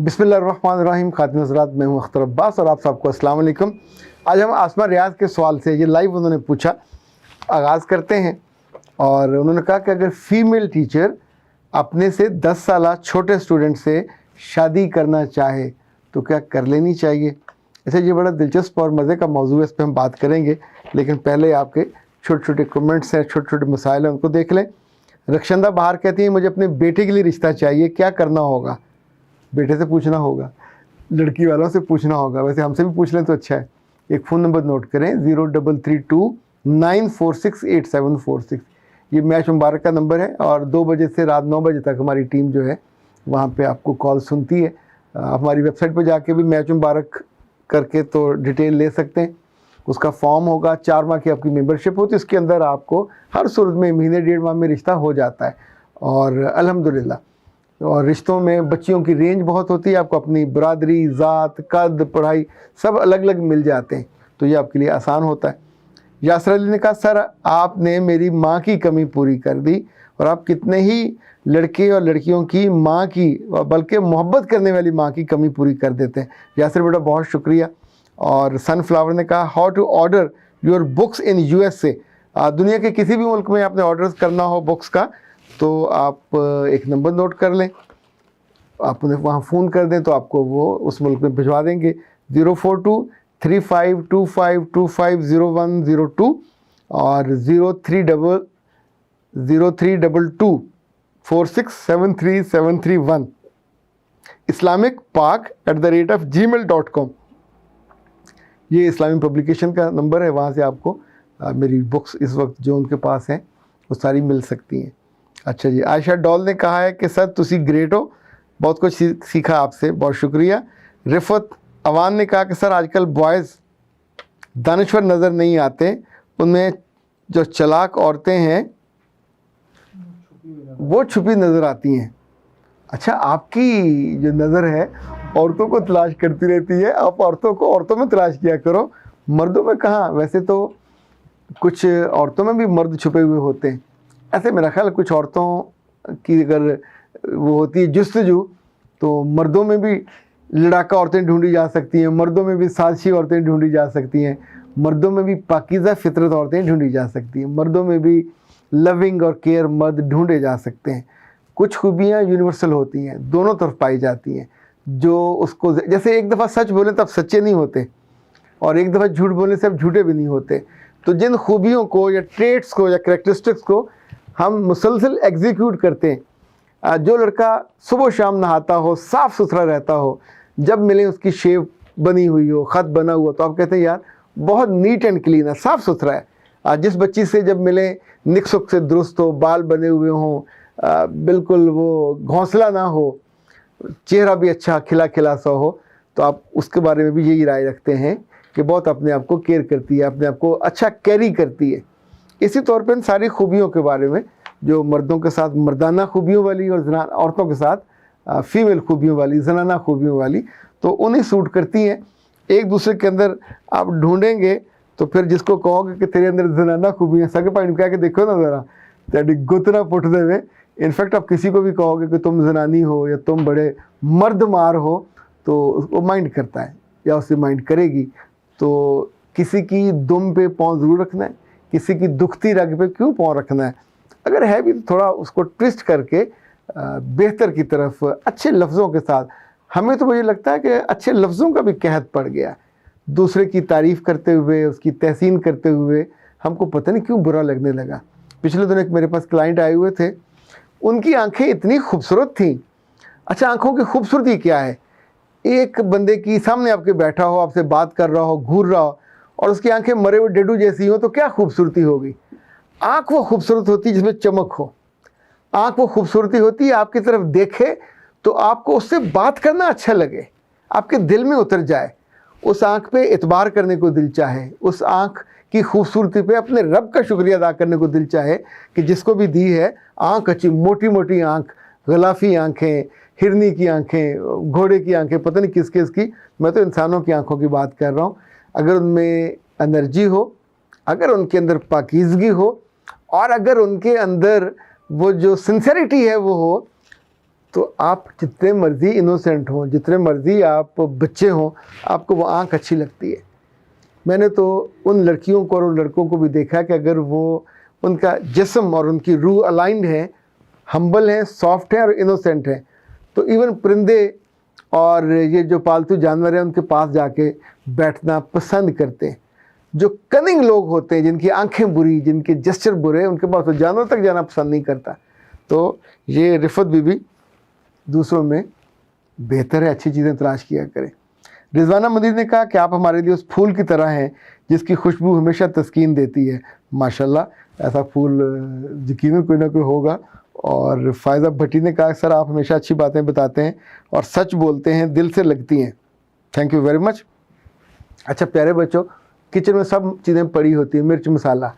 बिस्मिल्लाहिर्रहमानिर्रहीम। खातिन हज़रात, मैं हूं अख्तर अब्बास और आप सबको अस्सलाम वालेकुम। आज हम आसमा रियाज के सवाल से, ये लाइव उन्होंने पूछा, आगाज़ करते हैं। और उन्होंने कहा कि अगर फ़ीमेल टीचर अपने से 10 साल छोटे स्टूडेंट से शादी करना चाहे तो क्या कर लेनी चाहिए। ऐसे ये बड़ा दिलचस्प और मज़े का मौजू है, इस पर हम बात करेंगे, लेकिन पहले आपके छोटे छोटे कमेंट्स हैं, छोटे छोटे मसाइल हैं, उनको देख लें। रक्षंदा बाहर कहती है, मुझे अपने बेटे के लिए रिश्ता चाहिए, क्या करना होगा। बेटे से पूछना होगा, लड़की वालों से पूछना होगा, वैसे हमसे भी पूछ लें तो अच्छा है। एक फ़ोन नंबर नोट करें, 033294684746। ये मैच मुबारक का नंबर है और 2 बजे से रात 9 बजे तक हमारी टीम जो है वहाँ पे आपको कॉल सुनती है। हमारी वेबसाइट पर जाके भी मैच मुबारक करके तो डिटेल ले सकते हैं। उसका फॉर्म होगा, 4 माह की आपकी मेंबरशिप होती है, उसके अंदर आपको हर सूरत में महीने 1.5 माह में रिश्ता हो जाता है। और अल्हम्दुलिल्लाह, और रिश्तों में बच्चियों की रेंज बहुत होती है, आपको अपनी बरादरी, ज़ात, कद, पढ़ाई सब अलग अलग मिल जाते हैं, तो ये आपके लिए आसान होता है। यासर अली ने कहा, सर आपने मेरी माँ की कमी पूरी कर दी, और आप कितने ही लड़के और लड़कियों की माँ की, बल्कि मोहब्बत करने वाली माँ की कमी पूरी कर देते हैं। यासर बेटा बहुत शुक्रिया। और सनफ्लावर ने कहा, how to order your books in USA। दुनिया के किसी भी मुल्क में आपने ऑर्डर करना हो बुक्स का तो आप एक नंबर नोट कर लें, आप उन्हें वहाँ फ़ोन कर दें तो आपको वो उस मुल्क में भिजवा देंगे। 0423525250102 और 0322467371 islamicpark@gmail.com। ये इस्लामी पब्लिकेशन का नंबर है, वहाँ से आपको मेरी बुक्स इस वक्त जो उनके पास हैं वो सारी मिल सकती हैं। अच्छा जी, आयशा डॉल ने कहा है कि सर तुसी ग्रेट हो, बहुत कुछ सीखा आपसे, बहुत शुक्रिया। रिफत अवान ने कहा कि सर आजकल बॉयज़ दानिश्वर नज़र नहीं आते, उनमें जो चालाक औरतें हैं वो छुपी नज़र आती हैं। अच्छा, आपकी जो नज़र है औरतों को तलाश करती रहती है, आप औरतों को औरतों में तलाश किया करो, मर्दों में कहाँ। वैसे तो कुछ औरतों में भी मर्द छुपे हुए होते हैं। ऐसे मेरा ख्याल कुछ औरतों की अगर वो होती है जुस्तजू, तो मर्दों में भी लड़ाका औरतें ढूंढी जा सकती हैं, मर्दों में भी साजिशी औरतें ढूंढी जा सकती हैं, मर्दों में भी पाकीज़ा फितरत औरतें ढूंढी जा सकती हैं, मर्दों में भी लविंग और केयर मर्द ढूंढे जा सकते हैं। कुछ खूबियाँ यूनिवर्सल होती हैं, दोनों तरफ पाई जाती हैं। जो उसको, जैसे एक दफ़ा सच बोलें तब सच्चे नहीं होते, और एक दफ़ा झूठ बोलने से अब झूठे भी नहीं होते। तो जिन खूबियों को या ट्रेट्स को या करैक्टरिस्टिक्स को हम मुसलसल एग्जीक्यूट करते हैं, जो लड़का सुबह शाम नहाता हो, साफ़ सुथरा रहता हो, जब मिले उसकी शेव बनी हुई हो, ख़त बना हुआ, तो आप कहते हैं यार बहुत नीट एंड क्लीन है, साफ़ सुथरा है। जिस बच्ची से जब मिले निक सुख से दुरुस्त हो, बाल बने हुए हों, बिल्कुल वो घोंसला ना हो, चेहरा भी अच्छा खिला खिला सा हो, तो आप उसके बारे में भी यही राय रखते हैं कि बहुत अपने आप को केयर करती है, अपने आप को अच्छा कैरी करती है। इसी तौर पर इन सारी खूबियों के बारे में, जो मर्दों के साथ मर्दाना खूबियों वाली और औरतों के साथ फ़ीमेल खूबियों वाली, जनाना खूबियों वाली, तो उन्हें सूट करती हैं। एक दूसरे के अंदर आप ढूंढेंगे तो फिर जिसको कहोगे कि तेरे अंदर जनाना खूबियाँ, सके पॉइंट कह के देखो ना ज़रा, तेरी गुतना पुटते हुए। इनफैक्ट आप किसी को भी कहोगे कि तुम जनानी हो या तुम बड़े मर्द मार हो, तो वो माइंड करता है या उससे माइंड करेगी। तो किसी की दुम पे पाँव ज़रूर रखना है, किसी की दुखती रग पे क्यों पाँव रखना है। अगर है भी तो थोड़ा उसको ट्विस्ट करके बेहतर की तरफ अच्छे लफ्ज़ों के साथ। हमें तो मुझे लगता है कि अच्छे लफ्ज़ों का भी कहत पड़ गया, दूसरे की तारीफ़ करते हुए, उसकी तहसीन करते हुए हमको पता नहीं क्यों बुरा लगने लगा। पिछले दिन एक मेरे पास क्लाइंट आए हुए थे, उनकी आंखें इतनी खूबसूरत थीं। अच्छा, आंखों की खूबसूरती क्या है, एक बंदे की सामने आपके बैठा हो, आपसे बात कर रहा हो, घूर रहा हो, और उसकी आंखें मरे हुए डेडू जैसी हो, तो क्या खूबसूरती होगी। आँख वो खूबसूरत होती है जिसमें चमक हो, आँख वो खूबसूरती होती है आपकी तरफ देखे तो आपको उससे बात करना अच्छा लगे, आपके दिल में उतर जाए, उस आँख पे इतबार करने को दिल चाहे, उस आँख की खूबसूरती पे अपने रब का शुक्रिया अदा करने को दिल चाहे कि जिसको भी दी है आँख अच्छी, मोटी मोटी आँख, गलाफी आँखें, हिरनी की आँखें, घोड़े की आँखें, पता नहीं किस किस की। मैं तो इंसानों की आँखों की बात कर रहा हूँ। अगर उनमें एनर्जी हो, अगर उनके अंदर पाकीज़गी हो, और अगर उनके अंदर वो जो सिंसेरिटी है वो हो, तो आप जितने मर्जी इनोसेंट हों, जितने मर्जी आप बच्चे हों, आपको वो आँख अच्छी लगती है। मैंने तो उन लड़कियों को और उन लड़कों को भी देखा कि अगर वो उनका जिस्म और उनकी रूह अलाइंड है, हम्बल हैं, सॉफ्ट हैं और इनोसेंट हैं, तो इवन परिंदे और ये जो पालतू जानवर हैं उनके पास जाके बैठना पसंद करते हैं। जो कनिंग लोग होते हैं, जिनकी आंखें बुरी, जिनके जेस्चर बुरे, उनके पास तो जानवर तक जाना पसंद नहीं करता। तो ये रिफत बीबी दूसरों में बेहतर है, अच्छी चीज़ें तलाश किया करें। रिजवाना मजीद ने कहा कि आप हमारे लिए उस फूल की तरह हैं जिसकी खुशबू हमेशा तस्कीन देती है। माशाल्लाह, ऐसा फूल यकीनन कोई ना कोई होगा। और फ़ायज़ा भट्टी ने कहा सर आप हमेशा अच्छी बातें बताते हैं और सच बोलते हैं, दिल से लगती हैं। Thank you very much. अच्छा प्यारे बच्चों, किचन में सब चीज़ें पड़ी होती हैं, मिर्च मसाला।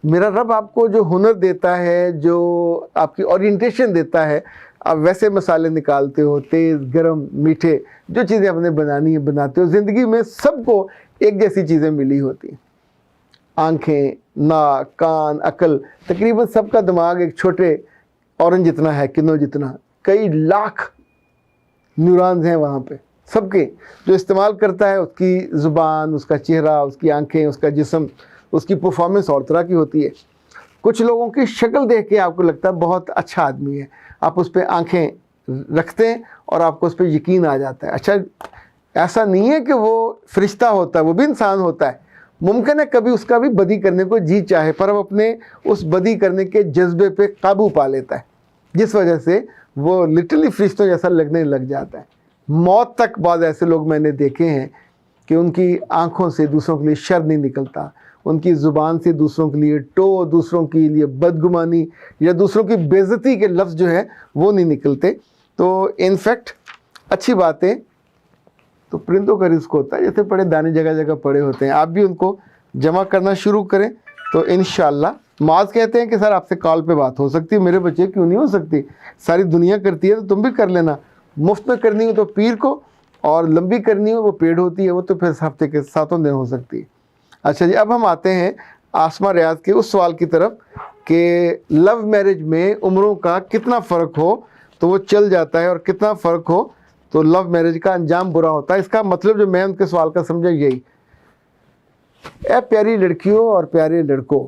मेरा रब आपको जो हुनर देता है, जो आपकी ओरिएंटेशन देता है, आप वैसे मसाले निकालते हो, तेज़ गरम मीठे, जो चीज़ें आपने बनानी है बनाते हो। ज़िंदगी में सबको एक जैसी चीज़ें मिली होती हैं, आँखें, नाक, कान, अकल, तकरीबन सबका दिमाग एक छोटे ऑरेंज जितना है, किनो जितना, कई लाख न्यूरॉन्स हैं वहाँ पे सबके। जो इस्तेमाल करता है उसकी ज़ुबान, उसका चेहरा, उसकी आंखें, उसका जिस्म, उसकी परफॉर्मेंस और तरह की होती है। कुछ लोगों की शक्ल देख के आपको लगता है बहुत अच्छा आदमी है, आप उस पर आँखें रखते हैं और आपको उस पर यकीन आ जाता है। अच्छा, ऐसा नहीं है कि वो फरिश्ता होता है, वो भी इंसान होता है। मुमकिन है कभी उसका भी बदी करने को जी चाहे, पर वो अपने उस बदी करने के जज्बे पे काबू पा लेता है, जिस वजह से वो लिटरली फरिश्तों जैसा लगने लग जाता है। मौत तक बाद ऐसे लोग मैंने देखे हैं कि उनकी आंखों से दूसरों के लिए शर नहीं निकलता, उनकी ज़ुबान से दूसरों के लिए टो, दूसरों के लिए बदगुमानी या दूसरों की बेइज्जती के लफ्ज़ जो है वो नहीं निकलते। तो इनफैक्ट अच्छी बातें तो परिंदों का रिस्क होता है, जैसे पड़े दाने जगह जगह पड़े होते हैं, आप भी उनको जमा करना शुरू करें तो इंशाल्लाह। माज कहते हैं कि सर आपसे कॉल पे बात हो सकती है। मेरे बच्चे क्यों नहीं हो सकती, सारी दुनिया करती है तो तुम भी कर लेना। मुफ्त में करनी हो तो पीर को, और लंबी करनी हो वो पेड़ होती है, वो तो फिर हफ्ते के 7 दिन हो सकती है। अच्छा जी, अब हम आते हैं आसमा रियाज के उस सवाल की तरफ कि लव मैरिज में उम्रों का कितना फ़र्क हो तो वो चल जाता है और कितना फ़र्क हो तो लव मैरिज का अंजाम बुरा होता है। इसका मतलब जो मैं उनके सवाल का समझा यही, ए प्यारी लड़कियों और प्यारे लड़कों,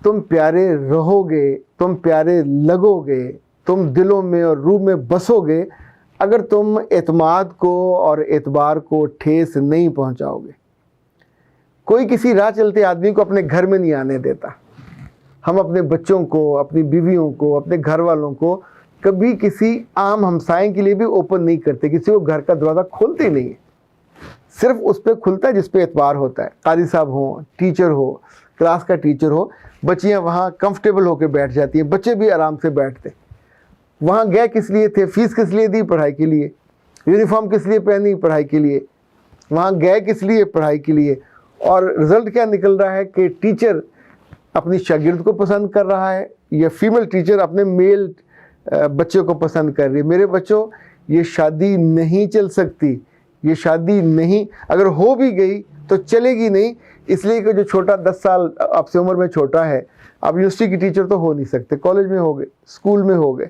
तुम प्यारे रहोगे, तुम प्यारे लगोगे, तुम दिलों में और रूह में बसोगे अगर तुम एतमाद को और एतबार को ठेस नहीं पहुंचाओगे। कोई किसी राह चलते आदमी को अपने घर में नहीं आने देता। हम अपने बच्चों को, अपनी बीवियों को, अपने घर वालों को कभी किसी आम हमसाए के लिए भी ओपन नहीं करते, किसी को घर का दरवाज़ा खोलते ही नहीं है। सिर्फ उस पर खुलता है जिस पे एतबार होता है। काजी साहब हो, टीचर हो, क्लास का टीचर हो, बच्चियाँ वहाँ कंफर्टेबल होकर बैठ जाती हैं, बच्चे भी आराम से बैठते। वहाँ गए किस लिए थे, फीस किस लिए दी, पढ़ाई के लिए। यूनिफॉर्म किस लिए पहनी, पढ़ाई के लिए। वहाँ गए किस लिए, पढ़ाई के लिए। और रिज़ल्ट क्या निकल रहा है कि टीचर अपनी शागिर्द को पसंद कर रहा है या फीमेल टीचर अपने मेल बच्चे को पसंद कर रही है। मेरे बच्चों, ये शादी नहीं चल सकती, ये शादी नहीं, अगर हो भी गई तो चलेगी नहीं, इसलिए कि जो छोटा 10 साल आपसे उम्र में छोटा है, आप यूनिवर्सिटी की टीचर तो हो नहीं सकते, कॉलेज में हो गए, स्कूल में हो गए,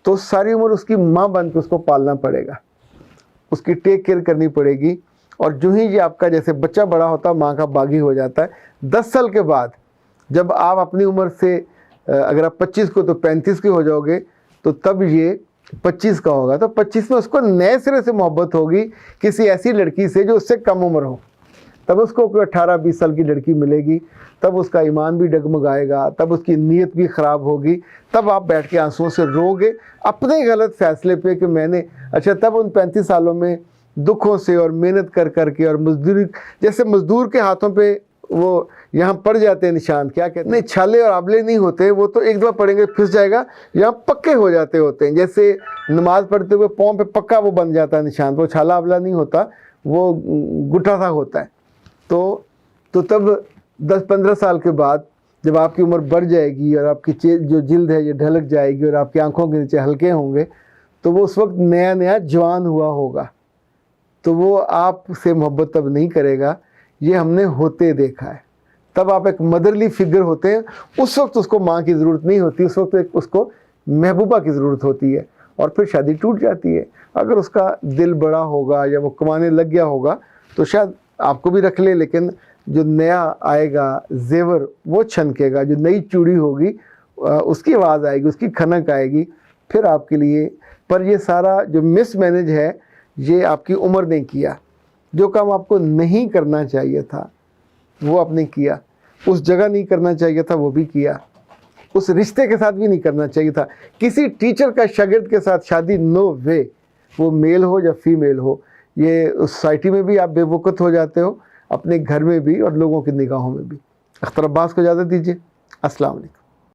तो सारी उम्र उसकी माँ बन के उसको पालना पड़ेगा, उसकी टेक केयर करनी पड़ेगी। और जो ही ये आपका जैसे बच्चा बड़ा होता है माँ का बागी हो जाता है। 10 साल के बाद जब आप अपनी उम्र से अगर आप 25 को तो 35 के हो जाओगे, तो तब ये 25 का होगा, तो 25 में उसको नए सिरे से मोहब्बत होगी किसी ऐसी लड़की से जो उससे कम उम्र हो। तब उसको कोई 18-20 साल की लड़की मिलेगी, तब उसका ईमान भी डगमगाएगा, तब उसकी नीयत भी ख़राब होगी, तब आप बैठ के आंसुओं से रोगे अपने गलत फैसले पे कि मैंने। अच्छा, तब उन 35 सालों में दुखों से और मेहनत कर करके और मजदूरी, जैसे मजदूर के हाथों पे वो यहाँ पड़ जाते हैं निशान, क्या कहते हैं, नहीं छाले और आबले नहीं होते, वो तो एक दफ़ा पड़ेंगे फिस जाएगा, यहाँ पक्के हो जाते होते हैं। जैसे नमाज पढ़ते हुए पाँव पे पक्का वो बन जाता है निशान, वो छाला आबला नहीं होता, वो गुठा सा होता है। तो तब 10-15 साल के बाद जब आपकी उम्र बढ़ जाएगी और आपकी जो जिल्द है ये ढलक जाएगी और आपकी आंखों के नीचे हल्के होंगे, तो वो उस वक्त नया नया जवान हुआ होगा, तो वो आपसे मोहब्बत तब नहीं करेगा। ये हमने होते देखा है। तब आप एक मदरली फिगर होते हैं, उस वक्त उसको माँ की ज़रूरत नहीं होती, उस वक्त एक उसको महबूबा की ज़रूरत होती है और फिर शादी टूट जाती है। अगर उसका दिल बड़ा होगा या वो कमाने लग गया होगा तो शायद आपको भी रख ले, लेकिन जो नया आएगा जेवर वो छनकेगा, जो नई चूड़ी होगी उसकी आवाज़ आएगी, उसकी खनक आएगी फिर आपके लिए। पर ये सारा जो मिसमैनेज है ये आपकी उम्र ने किया। जो काम आपको नहीं करना चाहिए था वो आपने किया, उस जगह नहीं करना चाहिए था वो भी किया, उस रिश्ते के साथ भी नहीं करना चाहिए था। किसी टीचर का शागिर्द के साथ शादी, नो वे, वो मेल हो या फीमेल हो। ये उस सोसाइटी में भी आप बेवकूफ़ हो जाते हो, अपने घर में भी और लोगों की निगाहों में भी। अख्तर अब्बास को इजाज़त दीजिए। अस्सलाम वालेकुम।